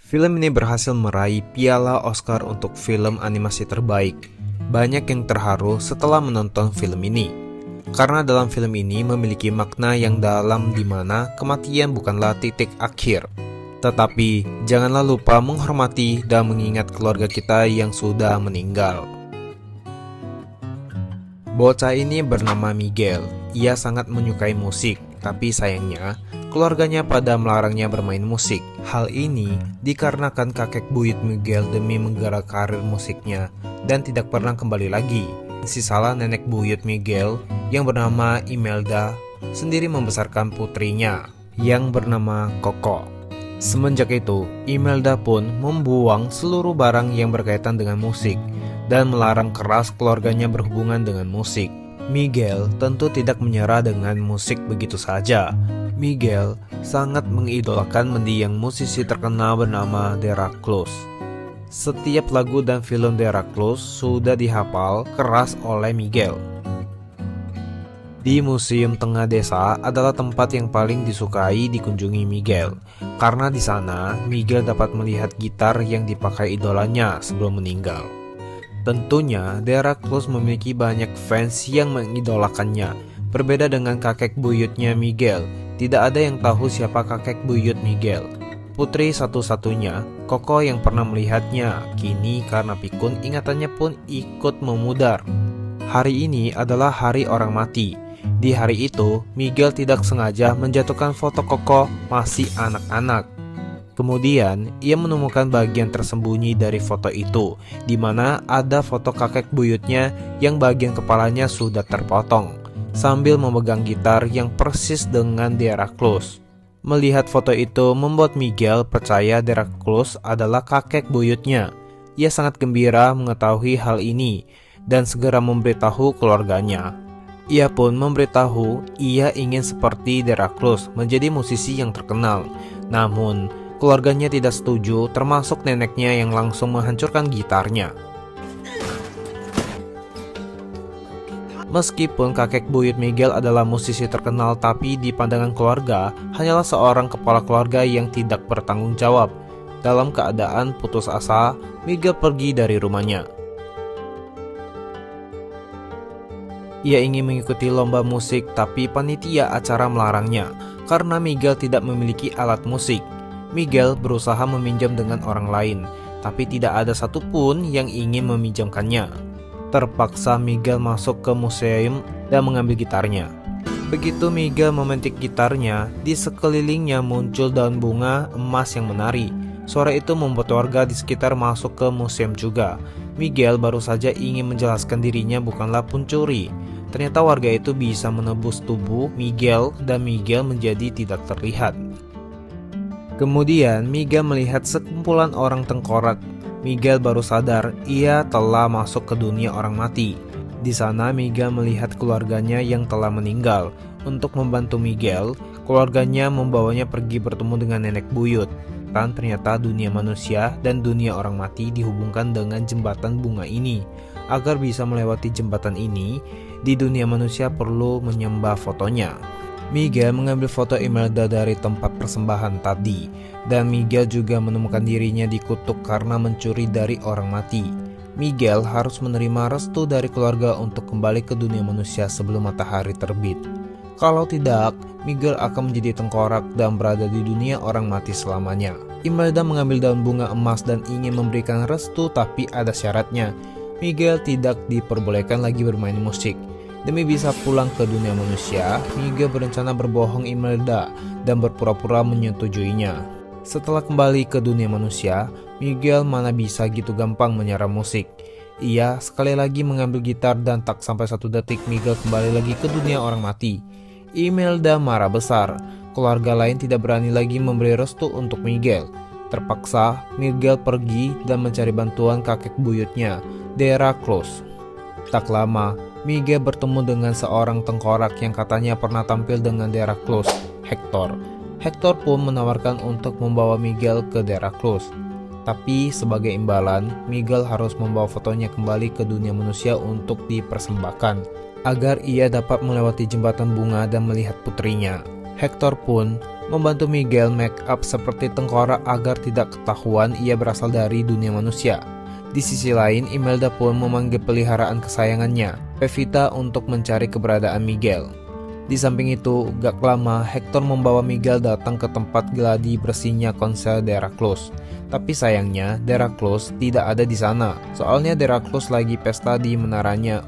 Film ini berhasil meraih piala Oscar untuk film animasi terbaik. Banyak yang terharu setelah menonton film ini. Karena dalam film ini memiliki makna yang dalam di mana kematian bukanlah titik akhir. Tetapi janganlah lupa menghormati dan mengingat keluarga kita yang sudah meninggal. Bocah ini bernama Miguel. Ia sangat menyukai musik, tapi sayangnya keluarganya pada melarangnya bermain musik. Hal ini dikarenakan kakek buyut Miguel demi menggarap karir musiknya dan tidak pernah kembali lagi. Sisalah nenek buyut Miguel yang bernama Imelda sendiri membesarkan putrinya yang bernama Coco. Semenjak itu, Imelda pun membuang seluruh barang yang berkaitan dengan musik dan melarang keras keluarganya berhubungan dengan musik. Miguel tentu tidak menyerah dengan musik begitu saja. Miguel sangat mengidolakan mendiang musisi terkenal bernama Dela Cruz. Setiap lagu dan film Dela Cruz sudah dihafal keras oleh Miguel. Di Museum Tengah Desa adalah tempat yang paling disukai dikunjungi Miguel, karena di sana Miguel dapat melihat gitar yang dipakai idolanya sebelum meninggal. Tentunya Dela Cruz memiliki banyak fans yang mengidolakannya. Berbeda dengan kakek buyutnya Miguel, tidak ada yang tahu siapa kakek buyut Miguel. Putri satu-satunya, Coco yang pernah melihatnya, kini karena pikun ingatannya pun ikut memudar. Hari ini adalah hari orang mati. Di hari itu, Miguel tidak sengaja menjatuhkan foto Coco masih anak-anak. Kemudian, ia menemukan bagian tersembunyi dari foto itu, di mana ada foto kakek buyutnya yang bagian kepalanya sudah terpotong, sambil memegang gitar yang persis dengan Dela Cruz. Melihat foto itu membuat Miguel percaya Dela Cruz adalah kakek buyutnya. Ia sangat gembira mengetahui hal ini dan segera memberitahu keluarganya. Ia pun memberitahu ia ingin seperti Dela Cruz menjadi musisi yang terkenal. Namun, keluarganya tidak setuju, termasuk neneknya yang langsung menghancurkan gitarnya. Meskipun kakek buyut Miguel adalah musisi terkenal, tapi di pandangan keluarga hanyalah seorang kepala keluarga yang tidak bertanggung jawab. Dalam keadaan putus asa, Miguel pergi dari rumahnya. Ia ingin mengikuti lomba musik, tapi panitia acara melarangnya karena Miguel tidak memiliki alat musik. Miguel berusaha meminjam dengan orang lain, tapi tidak ada satupun yang ingin meminjamkannya. Terpaksa Miguel masuk ke museum dan mengambil gitarnya. Begitu Miguel memetik gitarnya, di sekelilingnya muncul daun bunga emas yang menari. Suara itu membuat warga di sekitar masuk ke museum juga. Miguel baru saja ingin menjelaskan dirinya bukanlah pencuri. Ternyata warga itu bisa menebus tubuh Miguel dan Miguel menjadi tidak terlihat. Kemudian Miguel melihat sekumpulan orang tengkorak. Miguel baru sadar ia telah masuk ke dunia orang mati. Di sana Miguel melihat keluarganya yang telah meninggal. Untuk membantu Miguel, keluarganya membawanya pergi bertemu dengan nenek buyut. Dan ternyata dunia manusia dan dunia orang mati dihubungkan dengan jembatan bunga ini. Agar bisa melewati jembatan ini, di dunia manusia perlu menyembah fotonya. Miguel mengambil foto Imelda dari tempat persembahan tadi, dan Miguel juga menemukan dirinya dikutuk karena mencuri dari orang mati. Miguel harus menerima restu dari keluarga untuk kembali ke dunia manusia sebelum matahari terbit. Kalau tidak, Miguel akan menjadi tengkorak dan berada di dunia orang mati selamanya. Imelda mengambil daun bunga emas dan ingin memberikan restu, tapi ada syaratnya. Miguel tidak diperbolehkan lagi bermain musik. Demi bisa pulang ke dunia manusia, Miguel berencana berbohong Imelda dan berpura-pura menyetujuinya. Setelah kembali ke dunia manusia, Miguel mana bisa gitu gampang menyerah musik. Ia sekali lagi mengambil gitar dan tak sampai 1 detik Miguel kembali lagi ke dunia orang mati. Imelda marah besar. Keluarga lain tidak berani lagi memberi restu untuk Miguel. Terpaksa, Miguel pergi dan mencari bantuan kakek buyutnya, Dela Cruz. Tak lama, Miguel bertemu dengan seorang tengkorak yang katanya pernah tampil dengan Dela Cruz, Hector. Hector pun menawarkan untuk membawa Miguel ke Dela Cruz. Tapi sebagai imbalan, Miguel harus membawa fotonya kembali ke dunia manusia untuk dipersembahkan, agar ia dapat melewati jembatan bunga dan melihat putrinya. Hector pun membantu Miguel make up seperti tengkorak agar tidak ketahuan ia berasal dari dunia manusia. Di sisi lain, Imelda pun memanggil peliharaan kesayangannya, Pevita, untuk mencari keberadaan Miguel. Di samping itu, gak lama Hector membawa Miguel datang ke tempat gladi bersihnya konser Deraclus. Tapi sayangnya, Deraclus tidak ada di sana. Soalnya Deraclus lagi pesta di menaranya.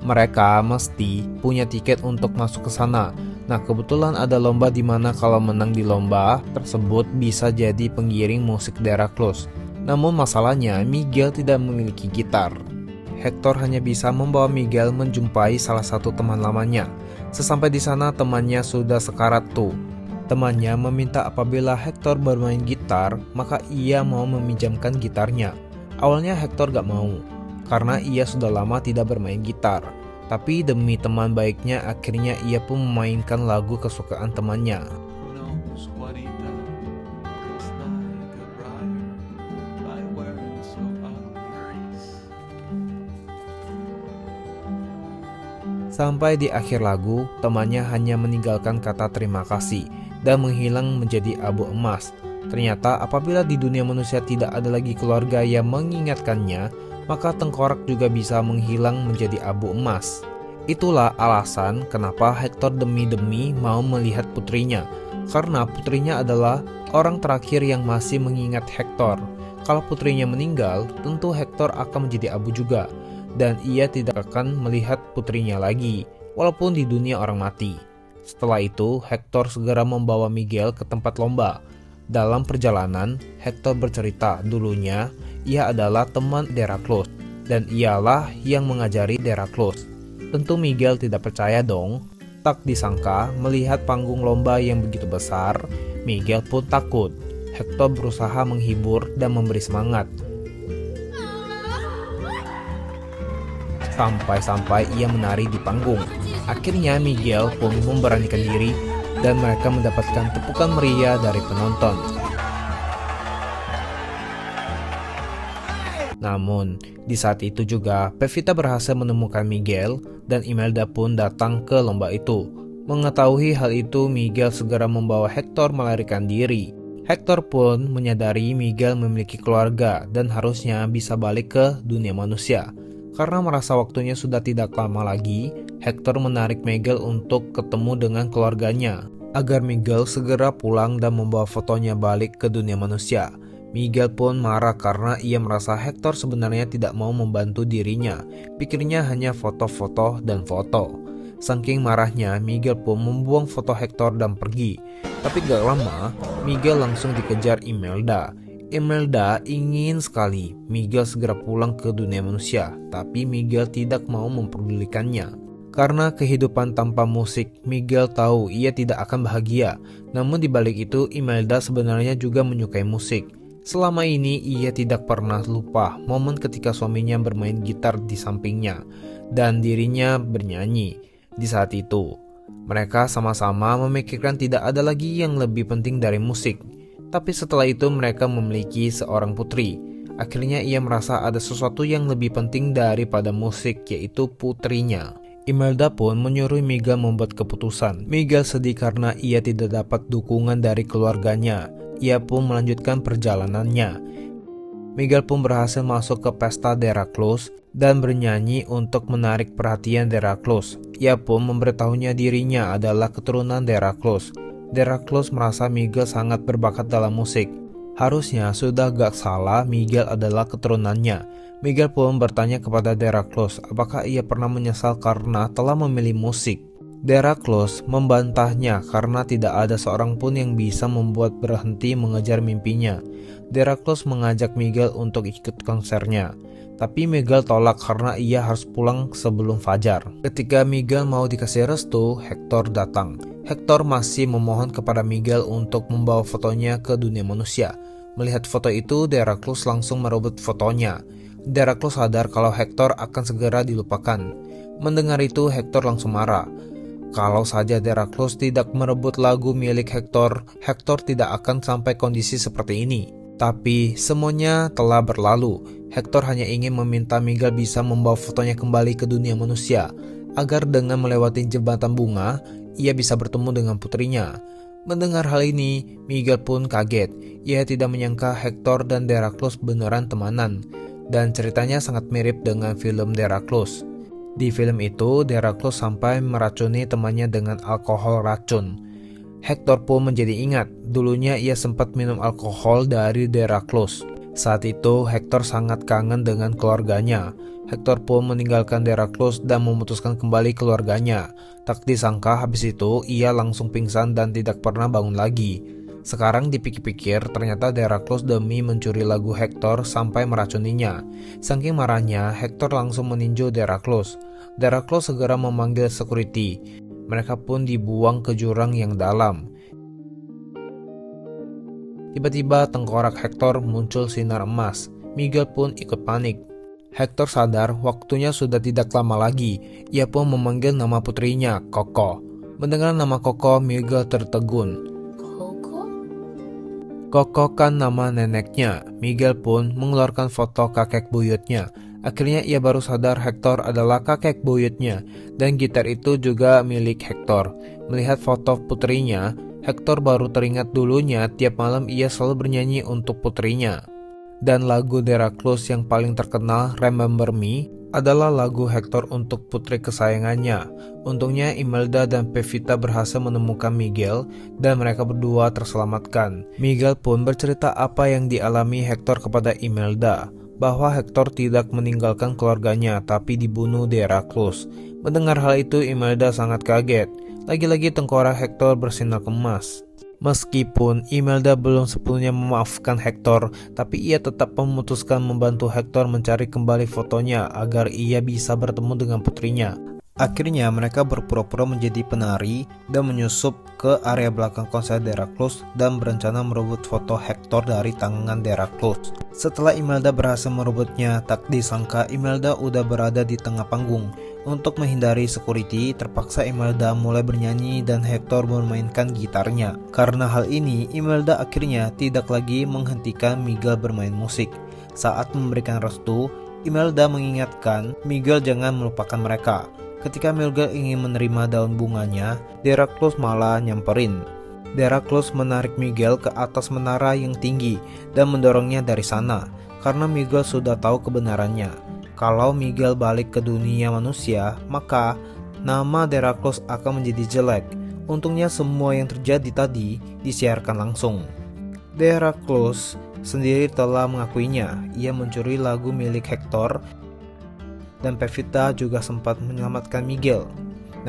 Mereka mesti punya tiket untuk masuk ke sana. Nah, kebetulan ada lomba di mana kalau menang di lomba tersebut bisa jadi pengiring musik Deraclus. Namun masalahnya, Miguel tidak memiliki gitar. Hector hanya bisa membawa Miguel menjumpai salah satu teman lamanya. Sesampai di sana, temannya sudah sekarat tuh. Temannya meminta apabila Hector bermain gitar, maka ia mau meminjamkan gitarnya. Awalnya Hector gak mau, karena ia sudah lama tidak bermain gitar. Tapi demi teman baiknya, akhirnya ia pun memainkan lagu kesukaan temannya. Sampai di akhir lagu, temannya hanya meninggalkan kata terima kasih dan menghilang menjadi abu emas. Ternyata apabila di dunia manusia tidak ada lagi keluarga yang mengingatkannya, maka tengkorak juga bisa menghilang menjadi abu emas. Itulah alasan kenapa Hector demi-demi mau melihat putrinya, karena putrinya adalah orang terakhir yang masih mengingat Hector. Kalau putrinya meninggal, tentu Hector akan menjadi abu juga, dan ia tidak akan melihat putrinya lagi, walaupun di dunia orang mati. Setelah itu, Hector segera membawa Miguel ke tempat lomba. Dalam perjalanan, Hector bercerita dulunya ia adalah teman Deraclus, dan ialah yang mengajari Deraclus. Tentu Miguel tidak percaya dong. Tak disangka, melihat panggung lomba yang begitu besar, Miguel pun takut. Hector berusaha menghibur dan memberi semangat. Sampai-sampai ia menari di panggung. Akhirnya Miguel pun memberanikan diri dan mereka mendapatkan tepukan meriah dari penonton. Namun, di saat itu juga Pevita berhasil menemukan Miguel dan Imelda pun datang ke lomba itu. Mengetahui hal itu, Miguel segera membawa Hector melarikan diri. Hector pun menyadari Miguel memiliki keluarga dan harusnya bisa balik ke dunia manusia. Karena merasa waktunya sudah tidak lama lagi, Hector menarik Miguel untuk ketemu dengan keluarganya, agar Miguel segera pulang dan membawa fotonya balik ke dunia manusia. Miguel pun marah karena ia merasa Hector sebenarnya tidak mau membantu dirinya, pikirnya hanya foto-foto dan foto. Saking marahnya, Miguel pun membuang foto Hector dan pergi. Tapi gak lama, Miguel langsung dikejar Imelda. Imelda ingin sekali Miguel segera pulang ke dunia manusia, tapi Miguel tidak mau memperdulikannya. Karena kehidupan tanpa musik, Miguel tahu ia tidak akan bahagia. Namun di balik itu, Imelda sebenarnya juga menyukai musik. Selama ini ia tidak pernah lupa momen ketika suaminya bermain gitar di sampingnya dan dirinya bernyanyi. Di saat itu, mereka sama-sama memikirkan tidak ada lagi yang lebih penting dari musik. Tapi setelah itu mereka memiliki seorang putri. Akhirnya ia merasa ada sesuatu yang lebih penting daripada musik, yaitu putrinya. Imelda pun menyuruh Miguel membuat keputusan. Miguel sedih karena ia tidak dapat dukungan dari keluarganya. Ia pun melanjutkan perjalanannya. Miguel pun berhasil masuk ke pesta Deraclus dan bernyanyi untuk menarik perhatian Deraclus. Ia pun memberitahunya dirinya adalah keturunan Deraclus. Deraclus merasa Miguel sangat berbakat dalam musik. Harusnya sudah gak salah Miguel adalah keturunannya. Miguel pun bertanya kepada Deraclus apakah ia pernah menyesal karena telah memilih musik. Deraclus membantahnya karena tidak ada seorang pun yang bisa membuat berhenti mengejar mimpinya. Deraclus mengajak Miguel untuk ikut konsernya. Tapi Miguel tolak karena ia harus pulang sebelum fajar. Ketika Miguel mau dikasih restu, Hector datang. Hector masih memohon kepada Miguel untuk membawa fotonya ke dunia manusia. Melihat foto itu, Deraclus langsung merebut fotonya. Deraclus sadar kalau Hector akan segera dilupakan. Mendengar itu, Hector langsung marah. Kalau saja Deraclus tidak merebut lagu milik Hector, Hector tidak akan sampai kondisi seperti ini. Tapi semuanya telah berlalu. Hector hanya ingin meminta Miguel bisa membawa fotonya kembali ke dunia manusia, agar dengan melewati jembatan bunga, ia bisa bertemu dengan putrinya. Mendengar hal ini, Miguel pun kaget. Ia tidak menyangka Hector dan Heracles beneran temanan, dan ceritanya sangat mirip dengan film Heracles. Di film itu, Heracles sampai meracuni temannya dengan alkohol racun. Hector pun menjadi ingat, dulunya ia sempat minum alkohol dari Heracles. Saat itu, Hector sangat kangen dengan keluarganya. Hector pun meninggalkan Heracles dan memutuskan kembali keluarganya. Tak disangka habis itu, ia langsung pingsan dan tidak pernah bangun lagi. Sekarang dipikir-pikir, ternyata Heracles demi mencuri lagu Hector sampai meracuninya. Saking marahnya, Hector langsung meninju Heracles. Heracles segera memanggil security. Mereka pun dibuang ke jurang yang dalam. Tiba-tiba tengkorak Hector muncul sinar emas. Miguel pun ikut panik. Hector sadar waktunya sudah tidak lama lagi. Ia pun memanggil nama putrinya, Coco. Mendengar nama Coco, Miguel tertegun. Coco kan nama neneknya. Miguel pun mengeluarkan foto kakek buyutnya. Akhirnya ia baru sadar Hector adalah kakek buyutnya, dan gitar itu juga milik Hector. Melihat foto putrinya, Hector baru teringat dulunya tiap malam ia selalu bernyanyi untuk putrinya. Dan lagu Heracles yang paling terkenal, Remember Me, adalah lagu Hector untuk putri kesayangannya. Untungnya Imelda dan Pevita berhasil menemukan Miguel dan mereka berdua terselamatkan. Miguel pun bercerita apa yang dialami Hector kepada Imelda, bahwa Hector tidak meninggalkan keluarganya tapi dibunuh Heracles. Mendengar hal itu, Imelda sangat kaget. Lagi-lagi tengkorak Hector bersinar kemas. Meskipun Imelda belum sepenuhnya memaafkan Hector, tapi ia tetap memutuskan membantu Hector mencari kembali fotonya agar ia bisa bertemu dengan putrinya. Akhirnya mereka berpura-pura menjadi penari dan menyusup ke area belakang konser Heracles dan berencana merebut foto Hector dari tangan Heracles. Setelah Imelda berhasil merebutnya, tak disangka Imelda udah berada di tengah panggung. Untuk menghindari security, terpaksa Imelda mulai bernyanyi dan Hector memainkan gitarnya. Karena hal ini, Imelda akhirnya tidak lagi menghentikan Miguel bermain musik. Saat memberikan restu, Imelda mengingatkan Miguel jangan melupakan mereka. Ketika Miguel ingin menerima daun bunganya, Heracles malah nyamperin. Heracles menarik Miguel ke atas menara yang tinggi dan mendorongnya dari sana, karena Miguel sudah tahu kebenarannya. Kalau Miguel balik ke dunia manusia, maka nama Heracles akan menjadi jelek. Untungnya semua yang terjadi tadi disiarkan langsung. Heracles sendiri telah mengakuinya. Ia mencuri lagu milik Hector, dan Pevita juga sempat menyelamatkan Miguel.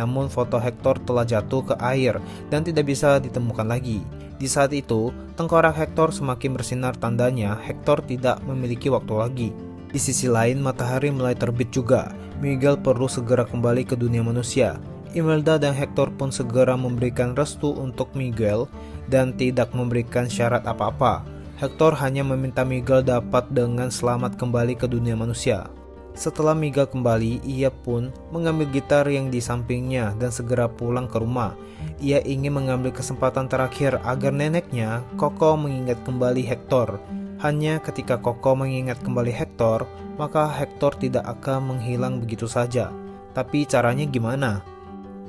Namun foto Hector telah jatuh ke air dan tidak bisa ditemukan lagi. Di saat itu, tengkorak Hector semakin bersinar, tandanya Hector tidak memiliki waktu lagi. Di sisi lain, matahari mulai terbit juga. Miguel perlu segera kembali ke dunia manusia. Imelda dan Hector pun segera memberikan restu untuk Miguel dan tidak memberikan syarat apa-apa. Hector hanya meminta Miguel dapat dengan selamat kembali ke dunia manusia. Setelah Miguel kembali, ia pun mengambil gitar yang di sampingnya dan segera pulang ke rumah. Ia ingin mengambil kesempatan terakhir agar neneknya, Coco, mengingat kembali Hector. Hanya ketika Coco mengingat kembali Hector, maka Hector tidak akan menghilang begitu saja. Tapi caranya gimana?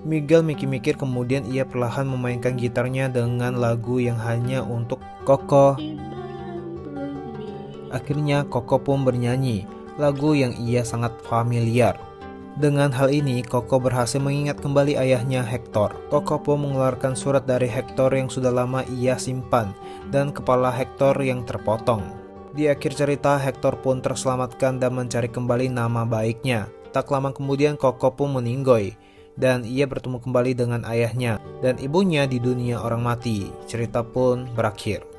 Miguel mikir-mikir, kemudian ia perlahan memainkan gitarnya dengan lagu yang hanya untuk Coco. Akhirnya Coco pun bernyanyi lagu yang ia sangat familiar. Dengan hal ini, Coco berhasil mengingat kembali ayahnya Hector. Coco pun mengeluarkan surat dari Hector yang sudah lama ia simpan dan kepala Hector yang terpotong. Di akhir cerita, Hector pun terselamatkan dan mencari kembali nama baiknya. Tak lama kemudian, Coco pun meninggoy dan ia bertemu kembali dengan ayahnya dan ibunya di dunia orang mati. Cerita pun berakhir.